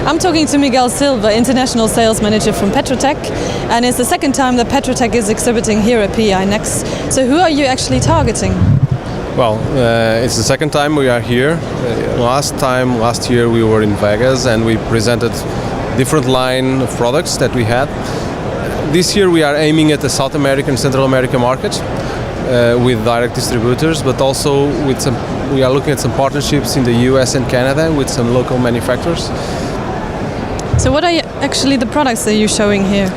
I'm talking to Miguel Silva, International Sales Manager from Petrotec, and it's the second time that Petrotec is exhibiting here at PEI NACS. So who are you actually targeting? Well, it's the second time we are here. Last year we were in Vegas and we presented different line of products that we had. This year we are aiming at the South American, Central American market with direct distributors, but also we are looking at some partnerships in the US and Canada with some local manufacturers. So what are actually the products that you're showing here?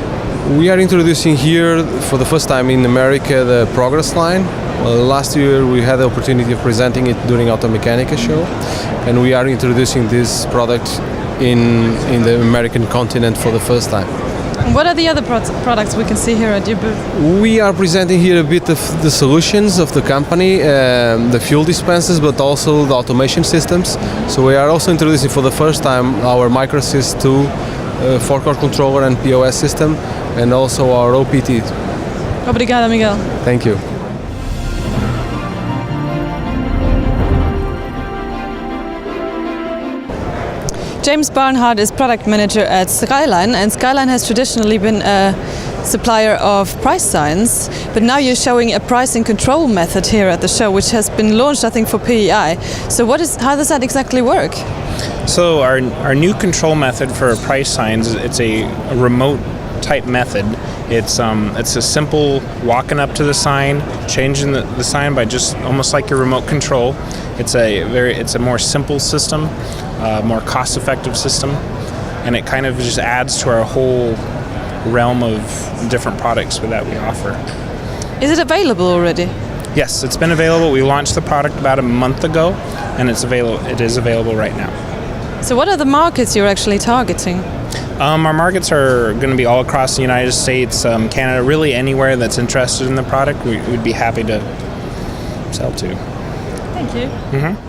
We are introducing here for the first time in America the Progress line. Last year we had the opportunity of presenting it during Automechanica show, and we are introducing this product in the American continent for the first time. And what are the other products we can see here at your booth? We are presenting here a bit of the solutions of the company, the fuel dispensers, but also the automation systems. So we are also introducing for the first time our MicroSys 2 forecourt controller and POS system, and also our OPT. Obrigada, Miguel. Thank you. James Barnhart is product manager at Skyline, and Skyline has traditionally been a supplier of price signs, but now you're showing a pricing control method here at the show, which has been launched, I think, for PEI. So how does that exactly work? So our new control method for price signs, it's a remote type method. It's a simple walking up to the sign, changing the sign by just almost like your remote control. It's a more simple system, more cost-effective system, and it kind of just adds to our whole realm of different products that we offer. Is it available already? Yes, it's been available. We launched the product about a month ago, and it is available right now. So what are the markets you're actually targeting? Our markets are going to be all across the United States, Canada, really anywhere that's interested in the product, we'd be happy to sell to. Thank you. Mm-hmm.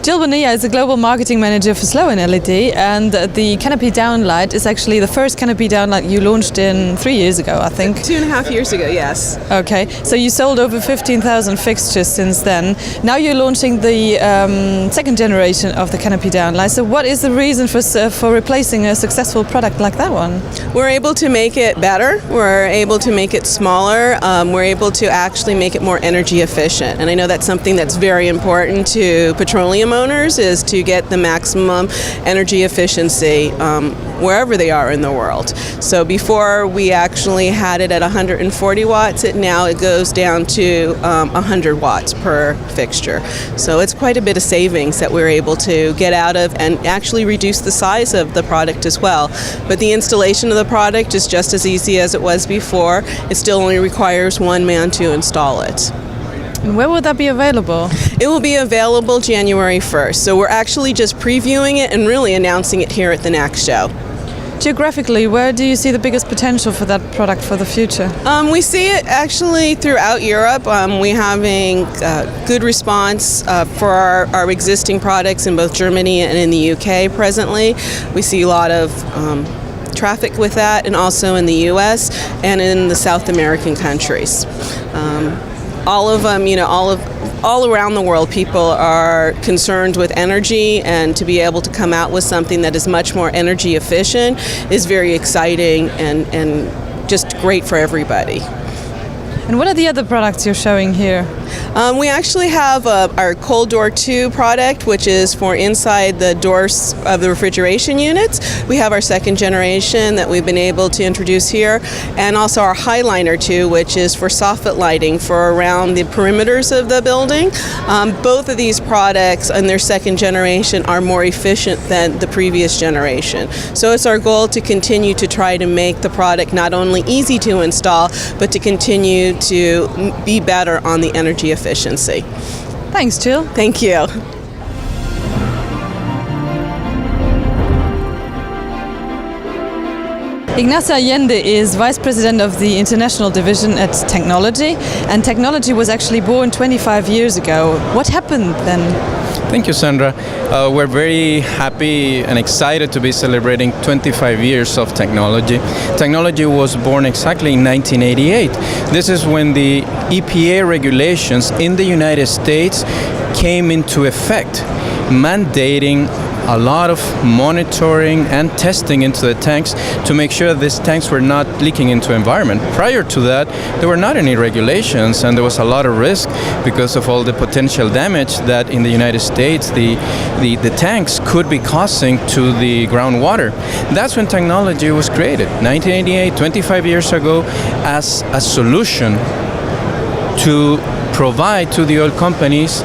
Jill Bonilla is the global marketing manager for SloanLED, and the canopy downlight is actually the first canopy downlight you launched in 3 years ago, I think. 2.5 years ago, yes. Okay, so you sold over 15,000 fixtures since then. Now you're launching the second generation of the canopy downlight. So what is the reason for replacing a successful product like that one? We're able to make it better. We're able to make it smaller. We're able to actually make it more energy efficient. And I know that's something that's very important to petroleum owners, is to get the maximum energy efficiency wherever they are in the world. So before we actually had it at 140 watts, now it goes down to 100 watts per fixture. So it's quite a bit of savings that we're able to get out of, and actually reduce the size of the product as well. But the installation of the product is just as easy as it was before. It still only requires one man to install it. And where will that be available? It will be available January 1st. So we're actually just previewing it and really announcing it here at the NACS show. Geographically, where do you see the biggest potential for that product for the future? We see it actually throughout Europe. We're having good response for our existing products in both Germany and in the UK presently. We see a lot of traffic with that, and also in the US and in the South American countries. All of them, all around the world, people are concerned with energy, and to be able to come out with something that is much more energy efficient is very exciting and just great for everybody. And what are the other products you're showing here? We actually have our Cold Door 2 product, which is for inside the doors of the refrigeration units. We have our second generation that we've been able to introduce here, and also our Highliner 2, which is for soffit lighting for around the perimeters of the building. Both of these products and their second generation are more efficient than the previous generation. So it's our goal to continue to try to make the product not only easy to install, but to continue to be better on the energy efficiency. Thanks, Jill. Thank you. Ignacio Allende is Vice President of the International Division at Tanknology, and Tanknology was actually born 25 years ago. What happened then? Thank you, Sandra. We're very happy and excited to be celebrating 25 years of Tanknology. Tanknology was born exactly in 1988. This is when the EPA regulations in the United States came into effect, mandating a lot of monitoring and testing into the tanks to make sure that these tanks were not leaking into the environment. Prior to that, there were not any regulations, and there was a lot of risk because of all the potential damage that in the United States the tanks could be causing to the groundwater. That's when Tanknology was created, 1988, 25 years ago, as a solution to provide to the oil companies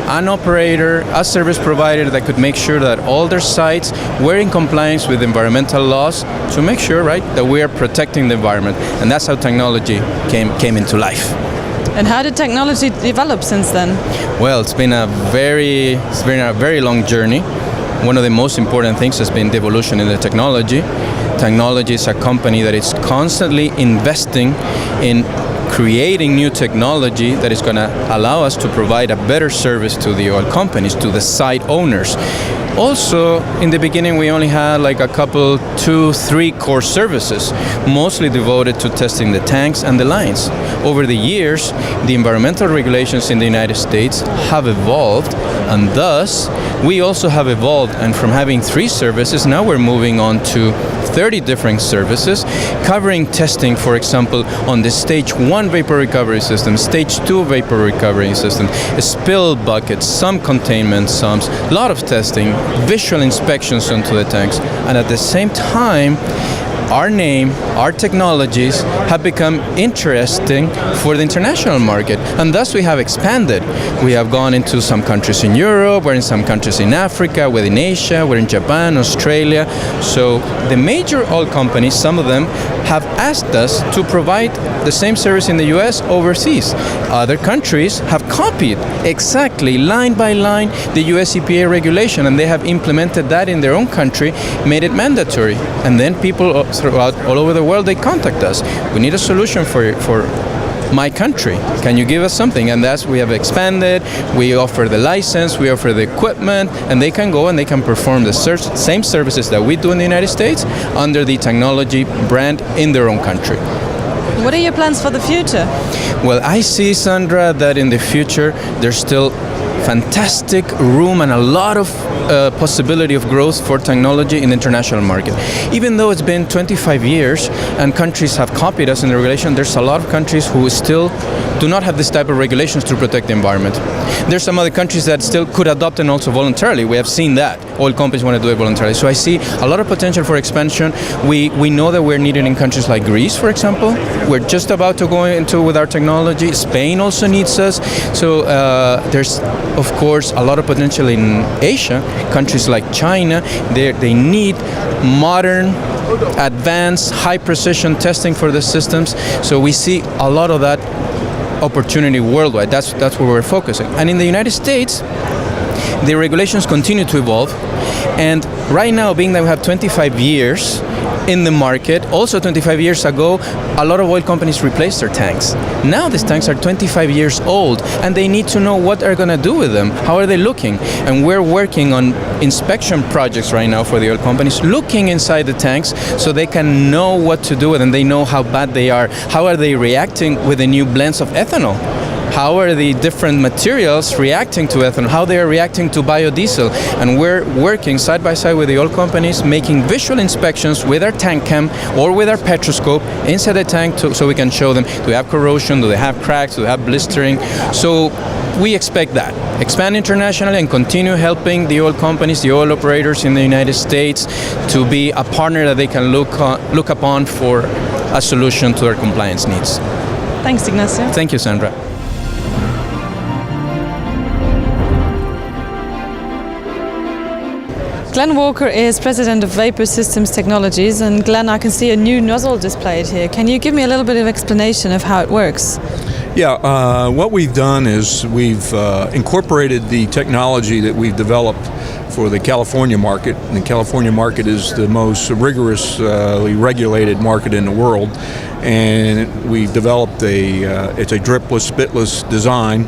an operator, a service provider that could make sure that all their sites were in compliance with environmental laws to make sure, right, that we are protecting the environment. And that's how Tanknology came into life. And how did Tanknology develop since then? Well, it's been a very long journey. One of the most important things has been the evolution in the technology. Tanknology is a company that is constantly investing in creating new technology that is going to allow us to provide a better service to the oil companies, to the site owners. Also, in the beginning, we only had like a couple, 2-3 core services, mostly devoted to testing the tanks and the lines. Over the years, the environmental regulations in the United States have evolved, and thus, we also have evolved, and from having 3 services, now we're moving on to 30 different services, covering testing, for example, on the stage 1 vapor recovery system, stage 2 vapor recovery system, spill buckets, some containment sumps, a lot of testing, visual inspections onto the tanks, and at the same time, our name, our technologies have become interesting for the international market, and thus we have expanded. We have gone into some countries in Europe, we're in some countries in Africa, we're in Asia, we're in Japan, Australia. So the major oil companies, some of them, have asked us to provide the same service in the US overseas. Other countries have copied exactly line by line the US EPA regulation, and they have implemented that in their own country, made it mandatory. And then people throughout all over the world, they contact us. We need a solution for my country. Can you give us something? And that's, we have expanded, we offer the license, we offer the equipment, and they can go and they can perform the same services that we do in the United States under the Tanknology brand in their own country. What are your plans for the future? Well, I see, Sandra, that in the future there's still fantastic room and a lot of possibility of growth for Tanknology in the international market. Even though it's been 25 years and countries have copied us in the regulation, there's a lot of countries who still do not have this type of regulations to protect the environment. There's some other countries that still could adopt and also voluntarily. We have seen that. Oil companies want to do it voluntarily. So I see a lot of potential for expansion. We know that we're needed in countries like Greece, for example. We're just about to go into with our technology. Spain also needs us. So there's, of course, a lot of potential in Asia. Countries like China, they need modern, advanced, high-precision testing for the systems. So we see a lot of that opportunity worldwide. That's where we're focusing. And in the United States, the regulations continue to evolve. And right now, being that we have 25 years in the market, also 25 years ago, a lot of oil companies replaced their tanks. Now these tanks are 25 years old, and they need to know what they're going to do with them. How are they looking? And we're working on inspection projects right now for the oil companies, looking inside the tanks so they can know what to do with them. They know how bad they are. How are they reacting with the new blends of ethanol? How are the different materials reacting to ethanol? How they are reacting to biodiesel? And we're working side by side with the oil companies, making visual inspections with our tank cam or with our petroscope inside the tank so we can show them, do they have corrosion, do they have cracks, do they have blistering? So we expect that. Expand internationally and continue helping the oil companies, the oil operators in the United States to be a partner that they can look upon for a solution to their compliance needs. Thanks, Ignacio. Thank you, Sandra. Glenn Walker is president of Vapor Systems Technologies, and Glenn, I can see a new nozzle displayed here. Can you give me a little bit of explanation of how it works? Yeah, what we've done is we've incorporated the technology that we've developed for the California market. And the California market is the most rigorously regulated market in the world, and we developed it's a dripless, spitless design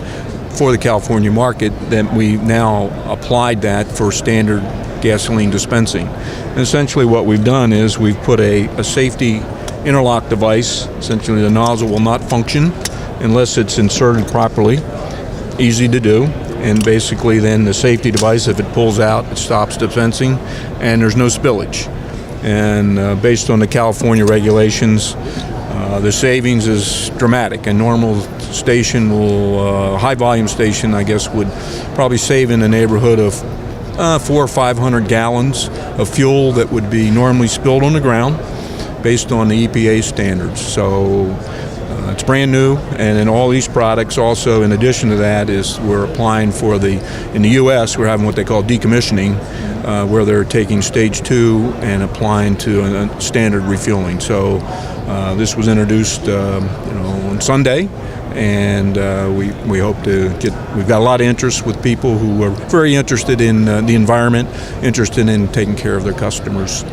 for the California market, that we now applied that for standard gasoline dispensing. And essentially what we've done is we've put a safety interlock device. Essentially the nozzle will not function unless it's inserted properly. Easy to do. And basically then the safety device, if it pulls out, it stops dispensing and there's no spillage. And based on the California regulations, the savings is dramatic. A normal station will, high volume station I guess, would probably save in the neighborhood of 400 or 500 gallons of fuel that would be normally spilled on the ground based on the EPA standards. So it's brand new, and in all these products also, in addition to that, is we're applying for in the U.S., we're having what they call decommissioning, where they're taking stage 2 and applying to a standard refueling. So this was introduced on Sunday, and we hope to we've got a lot of interest with people who are very interested in the environment, interested in taking care of their customers.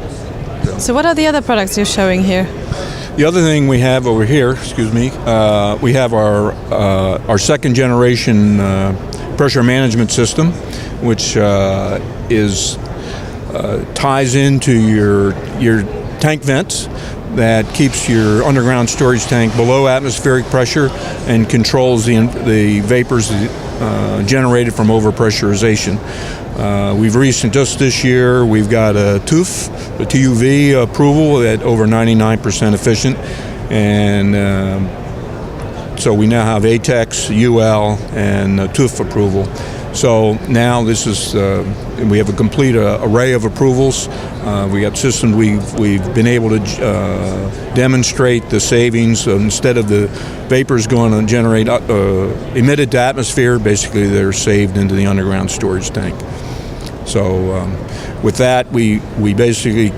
So what are the other products you're showing here? The other thing we have over here, we have our second generation pressure management system, which ties into your tank vents, that keeps your underground storage tank below atmospheric pressure and controls the vapors generated from overpressurization. We've recently, just this year, we've got a TUV approval at over 99% efficient, and so we now have ATEX, UL, and TÜV approval. So now this is, we have a complete array of approvals. We got systems we've been able to demonstrate the savings. Instead of the vapors going to generate emitted to atmosphere, basically they're saved into the underground storage tank. So with that, we basically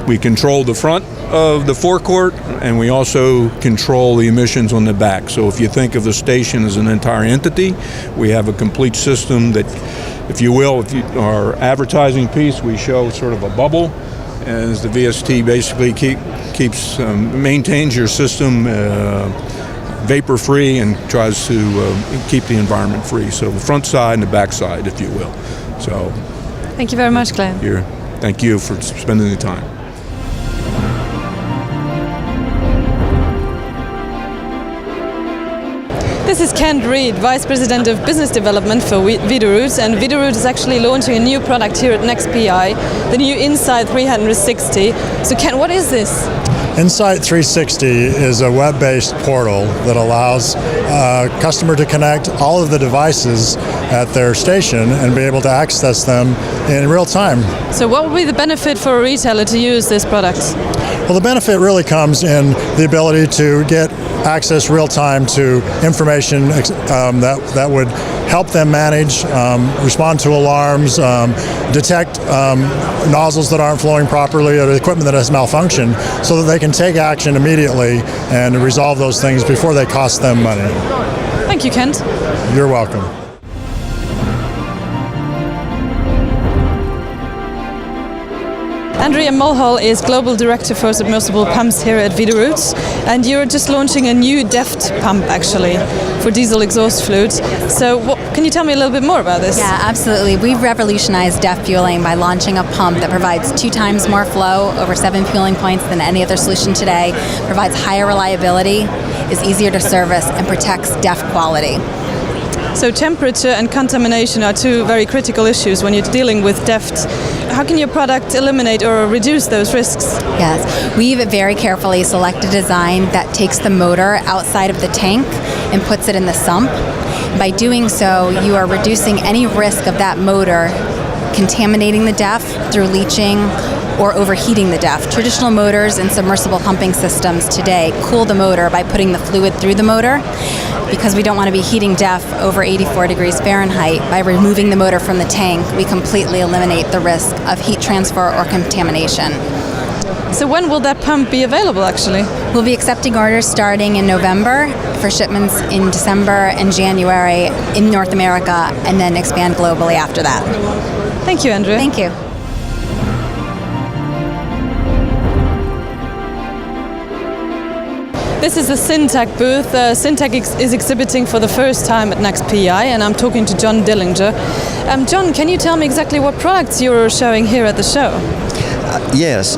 we control the front of the forecourt, and we also control the emissions on the back. So if you think of the station as an entire entity, we have a complete system that, if you will, our advertising piece, we show sort of a bubble, as the VST basically maintains your system vapor-free and tries to keep the environment free. So the front side and the back side, if you will. So, thank you very much, Glenn. Thank you for spending the time. This is Reid, Vice President of Business Development for Veeder-Root, and Veeder-Root is actually launching a new product here at NACS PEI, the new Insight 360. So Ken, what is this? Insight 360 is a web-based portal that allows a customer to connect all of the devices at their station and be able to access them in real time. So what would be the benefit for a retailer to use this product? Well, the benefit really comes in the ability to get access real time to information that would help them manage, respond to alarms, detect nozzles that aren't flowing properly or equipment that has malfunctioned, so that they can take action immediately and resolve those things before they cost them money. Thank you, Kent. You're welcome. Andrea Mulhall is Global Director for Submersible Pumps here at Veeder-Root, and you're just launching a new DEFT pump actually for diesel exhaust fluid. So can you tell me a little bit more about this? Yeah, absolutely. We've revolutionized DEFT fueling by launching a pump that provides 2 times more flow, over 7 fueling points than any other solution today, provides higher reliability, is easier to service, and protects DEFT quality. So temperature and contamination are 2 very critical issues when you're dealing with DEFT. How can your product eliminate or reduce those risks? Yes, we've very carefully selected a design that takes the motor outside of the tank and puts it in the sump. By doing so, you are reducing any risk of that motor contaminating the DEFT through leaching or overheating the DEFT. Traditional motors and submersible pumping systems today cool the motor by putting the fluid through the motor. Because we don't want to be heating DEFT over 84 degrees Fahrenheit, by removing the motor from the tank, we completely eliminate the risk of heat transfer or contamination. So when will that pump be available actually? We'll be accepting orders starting in November for shipments in December and January in North America, and then expand globally after that. Thank you, Andrea. Thank you. This is the Zyntech booth. Zyntech is exhibiting for the first time at NACS PEI, and I'm talking to John Dellinger. John, can you tell me exactly what products you're showing here at the show? Yes,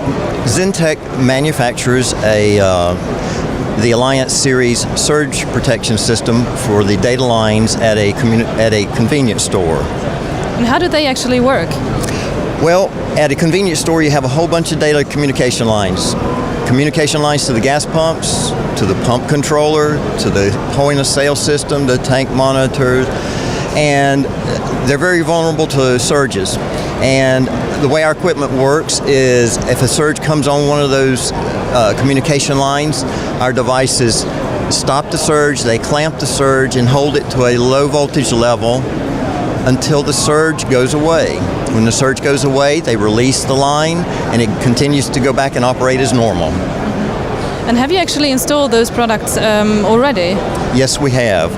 Zyntech manufactures the Alliance Series surge protection system for the data lines at a convenience store. And how do they actually work? Well, at a convenience store, you have a whole bunch of data communication lines. Communication lines to the gas pumps, to the pump controller, to the point of sale system, the tank monitors, and they're very vulnerable to surges. And the way our equipment works is if a surge comes on one of those communication lines, our devices stop the surge, they clamp the surge and hold it to a low voltage level until the surge goes away. When the surge goes away, they release the line and it continues to go back and operate as normal. And have you actually installed those products already? Yes, we have.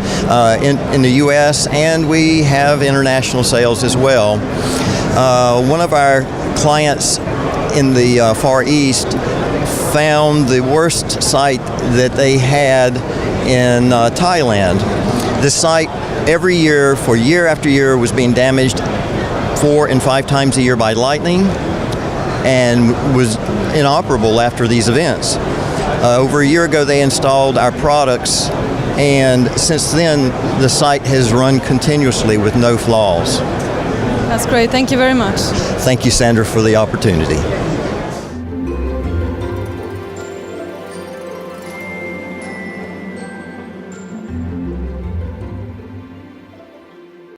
In the U.S. and we have international sales as well. One of our clients in the Far East found the worst site that they had in Thailand. This site every year for year after year was being damaged 4 and 5 times a year by lightning and was inoperable after these events. Over a year ago they installed our products, and since then the site has run continuously with no flaws. That's great. Thank you very much. Thank you, Sandra, for the opportunity.